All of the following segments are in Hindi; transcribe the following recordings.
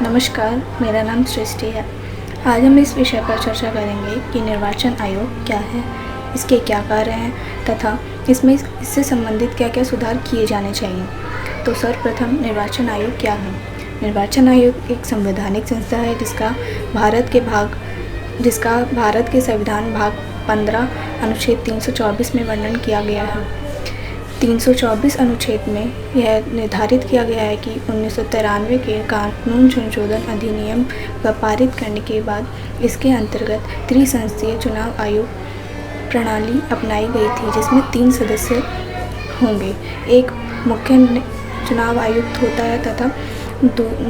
नमस्कार, मेरा नाम सृष्टि है। आज हम इस विषय पर चर्चा करेंगे कि निर्वाचन आयोग क्या है, इसके क्या कार्य हैं तथा इससे संबंधित क्या क्या सुधार किए जाने चाहिए। तो सर्वप्रथम निर्वाचन आयोग क्या है। निर्वाचन आयोग एक संवैधानिक संस्था है जिसका भारत के संविधान भाग 15 अनुच्छेद 324 में वर्णन किया गया है। 324 अनुच्छेद में यह निर्धारित किया गया है कि 1993 के कानून संशोधन अधिनियम का पारित करने के बाद इसके अंतर्गत त्रिसंस्थीय चुनाव आयोग प्रणाली अपनाई गई थी, जिसमें 3 सदस्य होंगे। एक मुख्य चुनाव आयुक्त होता है तथा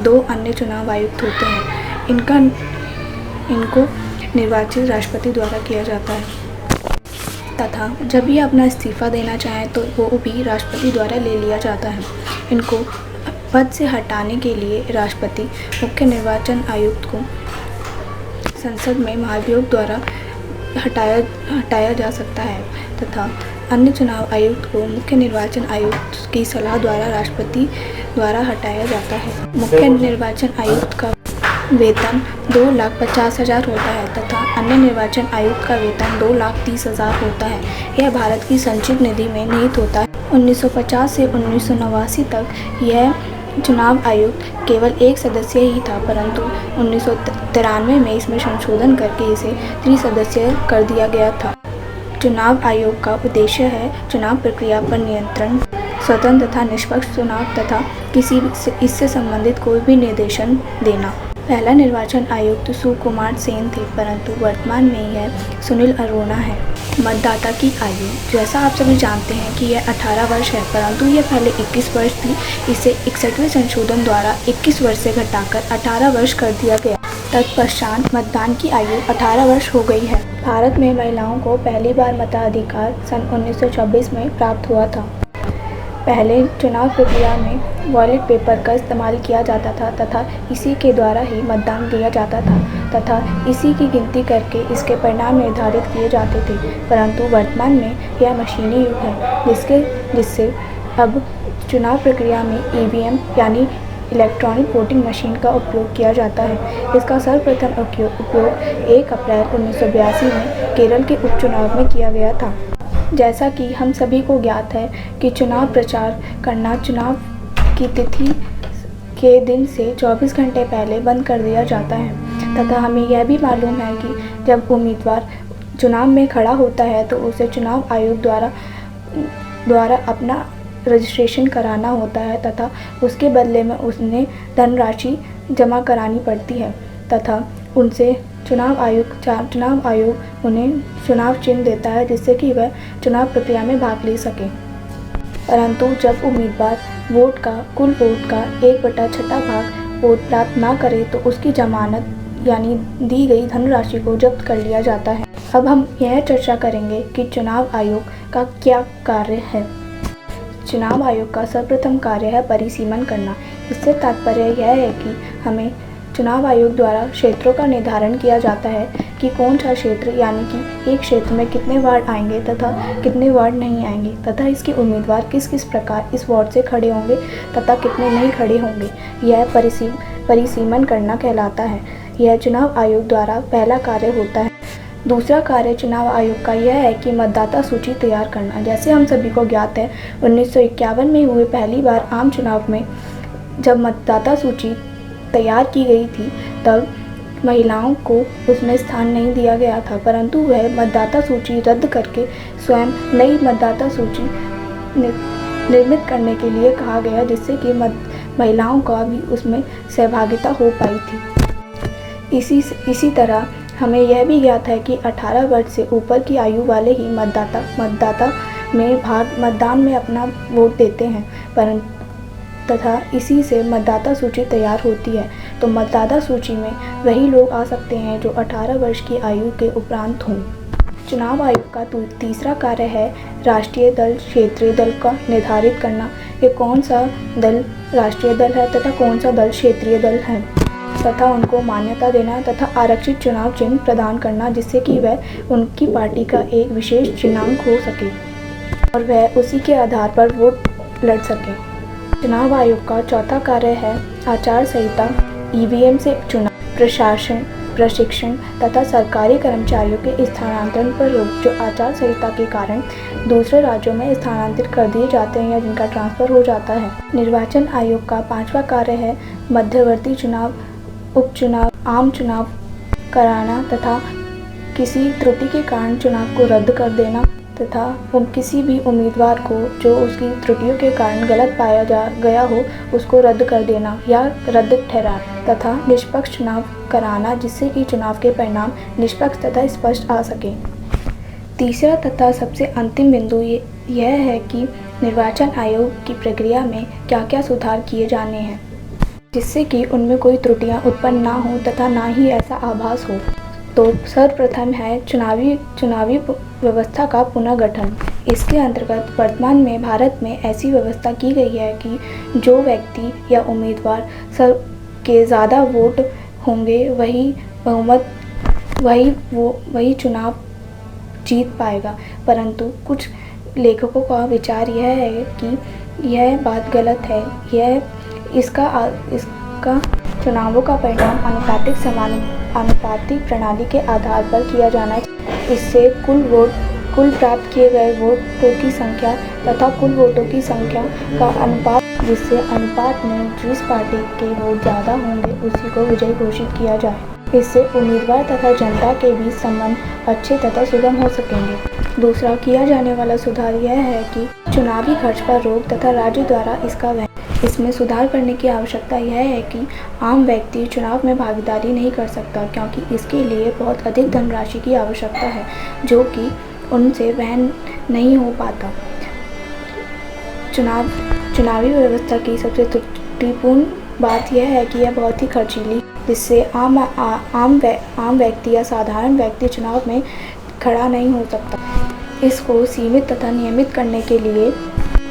दो अन्य चुनाव आयुक्त होते हैं। इनको निर्वाचित राष्ट्रपति द्वारा किया जाता है तथा जब भी अपना इस्तीफ़ा देना चाहें तो वो भी राष्ट्रपति द्वारा ले लिया जाता है। इनको पद से हटाने के लिए राष्ट्रपति मुख्य निर्वाचन आयुक्त को संसद में महाभियोग द्वारा हटाया जा सकता है तथा अन्य चुनाव आयुक्त को मुख्य निर्वाचन आयुक्त की सलाह द्वारा राष्ट्रपति द्वारा हटाया जाता है। मुख्य निर्वाचन आयुक्त का वेतन 2,50,000 होता है तथा अन्य निर्वाचन आयुक्त का वेतन 2,30,000 होता है। यह भारत की संचित निधि में निहित होता है। 1950 से 1989 तक यह चुनाव आयुक्त केवल एक सदस्य ही था, परंतु 1993 में इसमें संशोधन करके इसे त्रिसदस्यीय कर दिया गया था। चुनाव आयोग का उद्देश्य है चुनाव प्रक्रिया पर नियंत्रण, स्वतंत्र तथा निष्पक्ष चुनाव तथा इससे संबंधित कोई भी निर्देशन देना। पहला निर्वाचन आयुक्त सुकुमार सेन थे, परंतु वर्तमान में यह सुनील अरोड़ा है। मतदाता की आयु, जैसा आप सभी जानते हैं कि यह 18 वर्ष है, परंतु यह पहले 21 वर्ष थी। इसे 61वें संशोधन द्वारा 21 वर्ष से घटाकर 18 वर्ष कर दिया गया। तत्पश्चात मतदान की आयु 18 वर्ष हो गई है। भारत में महिलाओं को पहली बार मताधिकार सन 1926 में प्राप्त हुआ था। पहले चुनाव प्रक्रिया में बैलेट पेपर का इस्तेमाल किया जाता था तथा इसी के द्वारा ही मतदान दिया जाता था तथा इसी की गिनती करके इसके परिणाम निर्धारित किए जाते थे, परंतु वर्तमान में यह मशीनी युग है जिससे अब चुनाव प्रक्रिया में ईवीएम यानी इलेक्ट्रॉनिक वोटिंग मशीन का उपयोग किया जाता है। इसका सर्वप्रथम उपयोग 1 अप्रैल 1982 में केरल के उपचुनाव में किया गया था। जैसा कि हम सभी को ज्ञात है कि चुनाव प्रचार करना चुनाव की तिथि के दिन से 24 घंटे पहले बंद कर दिया जाता है तथा हमें यह भी मालूम है कि जब उम्मीदवार चुनाव में खड़ा होता है तो उसे चुनाव आयोग द्वारा अपना रजिस्ट्रेशन कराना होता है तथा उसके बदले में उसने धनराशि जमा करानी पड़ती है तथा उनसे चुनाव आयोग उन्हें चुनाव चिन्ह देता है जिससे कि वह चुनाव प्रक्रिया में भाग ले सके। परंतु जब उम्मीदवार कुल वोट का 1/6 भाग वोट प्राप्त ना करे तो उसकी जमानत यानी दी गई धनराशि को जब्त कर लिया जाता है। अब हम यह चर्चा करेंगे कि चुनाव आयोग का क्या कार्य है। चुनाव आयोग का सर्वप्रथम कार्य है परिसीमन करना। इससे तात्पर्य यह है कि हमें चुनाव आयोग द्वारा क्षेत्रों का निर्धारण किया जाता है कि कौन सा क्षेत्र यानी कि एक क्षेत्र में कितने वार्ड आएंगे तथा कितने वार्ड नहीं आएंगे तथा इसके उम्मीदवार किस किस प्रकार इस वार्ड से खड़े होंगे तथा कितने नहीं खड़े होंगे। यह परिसीमन करना कहलाता है। यह चुनाव आयोग द्वारा पहला कार्य होता है। दूसरा कार्य चुनाव आयोग का यह है कि मतदाता सूची तैयार करना। जैसे हम सभी को ज्ञात है 1951 में हुए पहली बार आम चुनाव में जब मतदाता सूची तैयार की गई थी तब महिलाओं को उसमें स्थान नहीं दिया गया था, परंतु वह मतदाता सूची रद्द करके स्वयं नई मतदाता सूची निर्मित करने के लिए कहा गया, जिससे कि महिलाओं का भी उसमें सहभागिता हो पाई थी। इसी तरह हमें यह भी ज्ञात है कि 18 वर्ष से ऊपर की आयु वाले ही मतदान में अपना वोट देते हैं तथा इसी से मतदाता सूची तैयार होती है। तो मतदाता सूची में वही लोग आ सकते हैं जो 18 वर्ष की आयु के उपरांत हों। चुनाव आयोग का तीसरा कार्य है राष्ट्रीय दल क्षेत्रीय दल का निर्धारित करना कि कौन सा दल राष्ट्रीय दल है तथा कौन सा दल क्षेत्रीय दल है तथा उनको मान्यता देना तथा आरक्षित चुनाव चिन्ह प्रदान करना, जिससे कि वह उनकी पार्टी का एक विशेष चिन्हांक हो सके और वह उसी के आधार पर वोट लड़ सके। चुनाव आयोग का चौथा कार्य है आचार संहिता ईवीएम से चुनाव प्रशिक्षण तथा सरकारी कर्मचारियों के स्थानांतरण पर रोक, जो आचार संहिता के कारण दूसरे राज्यों में स्थानांतरित कर दिए जाते हैं या जिनका ट्रांसफर हो जाता है। निर्वाचन आयोग का 5वां कार्य है मध्यवर्ती चुनाव, उपचुनाव, आम चुनाव कराना तथा किसी त्रुटि के कारण चुनाव को रद्द कर देना तथा किसी भी उम्मीदवार को जो उसकी त्रुटियों के कारण गलत पाया गया हो उसको रद्द कर देना या रद्द ठहराना तथा निष्पक्ष चुनाव कराना, जिससे कि चुनाव के परिणाम निष्पक्ष तथा स्पष्ट आ सके। तीसरा तथा सबसे अंतिम बिंदु यह है कि निर्वाचन आयोग की प्रक्रिया में क्या क्या सुधार किए जाने हैं, जिससे कि उनमें कोई त्रुटियां उत्पन्न ना हो तथा ना ही ऐसा आभास हो। तो सर्वप्रथम है चुनावी व्यवस्था का पुनर्गठन। इसके अंतर्गत वर्तमान में भारत में ऐसी व्यवस्था की गई है कि जो व्यक्ति या उम्मीदवार के ज़्यादा वोट होंगे वही चुनाव जीत पाएगा। परंतु कुछ लेखकों का विचार यह है कि यह बात गलत है। इसका चुनावों का परिणाम आनुपातिक प्रणाली के आधार पर किया जाना चाहिए। इससे कुल प्राप्त किए गए वोटों की संख्या तथा कुल वोटों की संख्या का अनुपात, जिससे अनुपात में जिस पार्टी के वोट ज़्यादा होंगे उसी को विजयी घोषित किया जाए। इससे उम्मीदवार तथा जनता के बीच संबंध अच्छे तथा सुगम हो सकेंगे। दूसरा किया जाने वाला सुधार यह है कि चुनावी खर्च पर रोक तथा राज्य द्वारा इसमें सुधार करने की आवश्यकता यह है कि आम व्यक्ति चुनाव में भागीदारी नहीं कर सकता, क्योंकि इसके लिए बहुत अधिक धनराशि की आवश्यकता है जो कि उनसे वहन नहीं हो पाता। चुनावी व्यवस्था की सबसे त्रुटिपूर्ण बात यह है कि यह बहुत ही खर्चीली, जिससे आम व्यक्ति या साधारण व्यक्ति चुनाव में खड़ा नहीं हो सकता। इसको सीमित तथा नियमित करने के लिए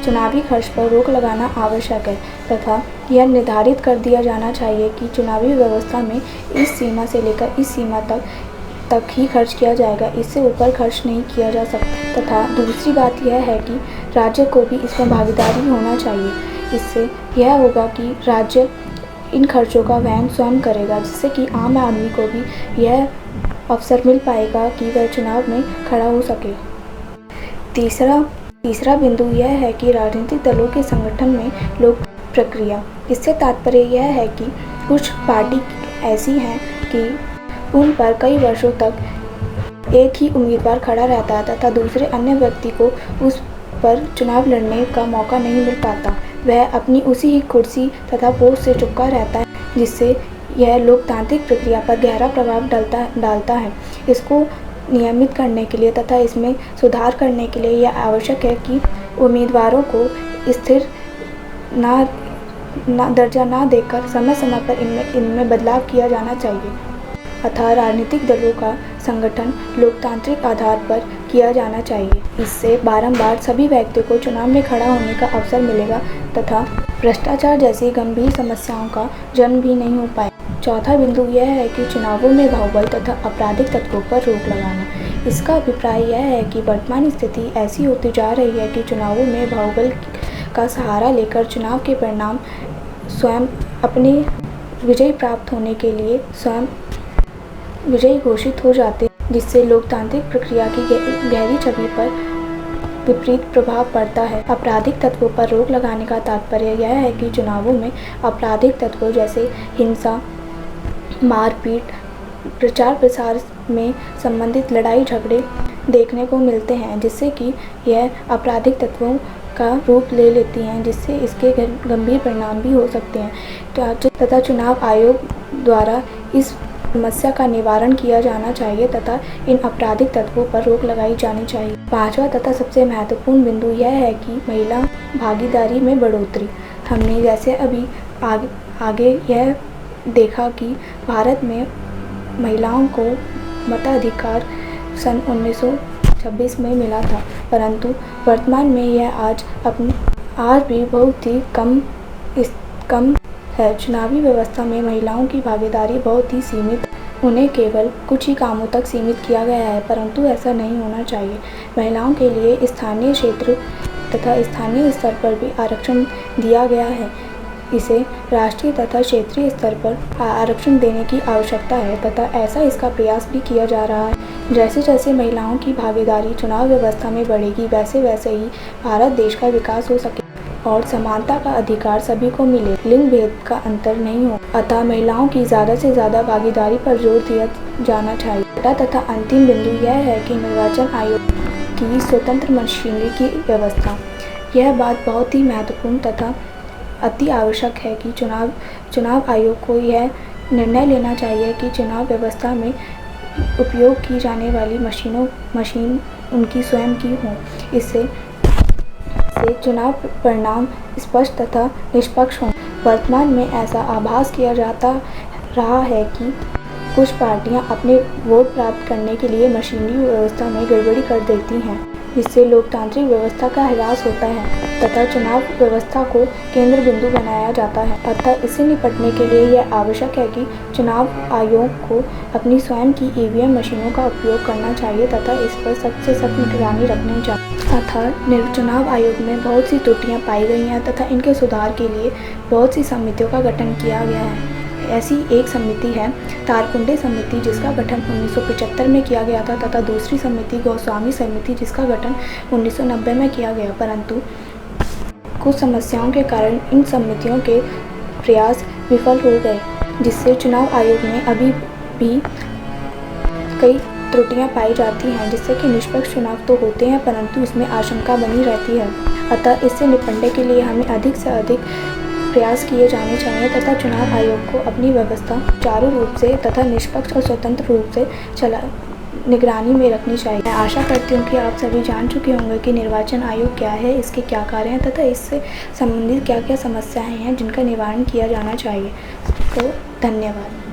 चुनावी खर्च पर रोक लगाना आवश्यक है तथा यह निर्धारित कर दिया जाना चाहिए कि चुनावी व्यवस्था में इस सीमा से लेकर इस सीमा तक ही खर्च किया जाएगा, इससे ऊपर खर्च नहीं किया जा सकता। तथा दूसरी बात यह है कि राज्य को भी इसमें भागीदारी होना चाहिए। इससे यह होगा कि राज्य इन खर्चों का वहन स्वयं करेगा, जिससे कि आम आदमी को भी यह अवसर मिल पाएगा कि वह चुनाव में खड़ा हो सके। तीसरा बिंदु यह है कि राजनीतिक दलों के संगठन में लोक प्रक्रिया। इससे तात्पर्य यह है कि कुछ पार्टी ऐसी हैं कि उन पर कई वर्षों तक एक ही उम्मीदवार खड़ा रहता है तथा दूसरे अन्य व्यक्ति को उस पर चुनाव लड़ने का मौका नहीं मिल पाता। वह अपनी उसी ही कुर्सी तथा पोस्ट से चिपका रहता है, जिससे यह लोकतांत्रिक प्रक्रिया पर गहरा प्रभाव डालता है। इसको नियमित करने के लिए तथा इसमें सुधार करने के लिए यह आवश्यक है कि उम्मीदवारों को स्थिर दर्जा ना देकर समय समय पर इनमें बदलाव किया जाना चाहिए। अतः राजनीतिक दलों का संगठन लोकतांत्रिक आधार पर किया जाना चाहिए। इससे बारंबार सभी व्यक्तियों को चुनाव में खड़ा होने का अवसर मिलेगा तथा भ्रष्टाचार जैसी गंभीर समस्याओं का जन्म भी नहीं हो पाए। चौथा बिंदु यह है कि चुनावों में बाहुबल तथा आपराधिक तत्वों पर रोक लगाना। इसका अभिप्राय यह है कि वर्तमान स्थिति ऐसी होती जा रही है कि चुनावों में बाहुबल का सहारा लेकर चुनाव के परिणाम स्वयं अपने विजय प्राप्त होने के लिए स्वयं विजयी घोषित हो जाते, जिससे लोकतांत्रिक प्रक्रिया की गहरी छवि पर विपरीत प्रभाव पड़ता है। आपराधिक तत्वों पर रोक लगाने का तात्पर्य यह है कि चुनावों में आपराधिक तत्वों जैसे हिंसा, मारपीट, प्रचार प्रसार में संबंधित लड़ाई झगड़े देखने को मिलते हैं, जिससे कि यह आपराधिक तत्वों का रूप ले लेती हैं, जिससे इसके गंभीर परिणाम भी हो सकते हैं। तथा चुनाव आयोग द्वारा इस समस्या का निवारण किया जाना चाहिए तथा इन आपराधिक तत्वों पर रोक लगाई जानी चाहिए। पांचवा तथा सबसे महत्वपूर्ण बिंदु यह है कि महिला भागीदारी में बढ़ोतरी। हमने जैसे अभी आगे यह देखा कि भारत में महिलाओं को मताधिकार सन 1926 में मिला था, परंतु वर्तमान में यह आज भी बहुत ही कम है। चुनावी व्यवस्था में महिलाओं की भागीदारी बहुत ही सीमित, उन्हें केवल कुछ ही कामों तक सीमित किया गया है, परंतु ऐसा नहीं होना चाहिए। महिलाओं के लिए स्थानीय क्षेत्र तथा स्थानीय स्तर पर भी आरक्षण दिया गया है। इसे राष्ट्रीय तथा क्षेत्रीय स्तर पर आरक्षण देने की आवश्यकता है तथा ऐसा इसका प्रयास भी किया जा रहा है। जैसे जैसे महिलाओं की भागीदारी चुनाव व्यवस्था में बढ़ेगी वैसे वैसे ही भारत देश का विकास हो सके और समानता का अधिकार सभी को मिले, लिंग भेद का अंतर नहीं हो। अतः महिलाओं की ज़्यादा से ज़्यादा भागीदारी पर जोर दिया जाना चाहिए। तथा अंतिम बिंदु यह है कि निर्वाचन आयोग की स्वतंत्र मशीनरी की व्यवस्था। यह बात बहुत ही महत्वपूर्ण तथा अति आवश्यक है कि चुनाव आयोग को यह निर्णय लेना चाहिए कि चुनाव व्यवस्था में उपयोग की जाने वाली मशीन उनकी स्वयं की हो। इससे चुनाव परिणाम स्पष्ट तथा निष्पक्ष हों। वर्तमान में ऐसा आभास किया जाता रहा है कि कुछ पार्टियां अपने वोट प्राप्त करने के लिए मशीनरी व्यवस्था में गड़बड़ी कर देती हैं, जिससे लोकतांत्रिक व्यवस्था का ह्रास होता है तथा चुनाव व्यवस्था को केंद्र बिंदु बनाया जाता है। अतः इससे निपटने के लिए यह आवश्यक है कि चुनाव आयोग को अपनी स्वयं की ईवीएम मशीनों का उपयोग करना चाहिए तथा इस पर सख्त से सख्त निगरानी रखनी चाहिए। अतः चुनाव आयोग में बहुत सी त्रुटियां पाई गई हैं तथा इनके सुधार के लिए बहुत सी समितियों का गठन किया गया है। ऐसी एक समिति है तारकुंडे समिति, जिसका गठन 1975 में किया गया था तथा दूसरी समिति गोस्वामी समिति, जिसका गठन 1990 में किया गया, परंतु कुछ समस्याओं के कारण इन समितियों के प्रयास विफल हो गए, जिससे चुनाव आयोग में अभी भी कई त्रुटियां पाई जाती हैं, जिससे कि निष्पक्ष चुनाव तो होते हैं परंतु इसमें आशंका बनी रहती है। अतः इससे निपटने के लिए हमें अधिक से अधिक प्रयास किए जाने चाहिए तथा चुनाव आयोग को अपनी व्यवस्था सुचारू रूप से तथा निष्पक्ष और स्वतंत्र रूप से निगरानी में रखनी चाहिए। मैं आशा करती हूँ कि आप सभी जान चुके होंगे कि निर्वाचन आयोग क्या है, इसके क्या कार्य हैं तथा इससे संबंधित क्या क्या समस्याएं हैं जिनका निवारण किया जाना चाहिए। तो धन्यवाद।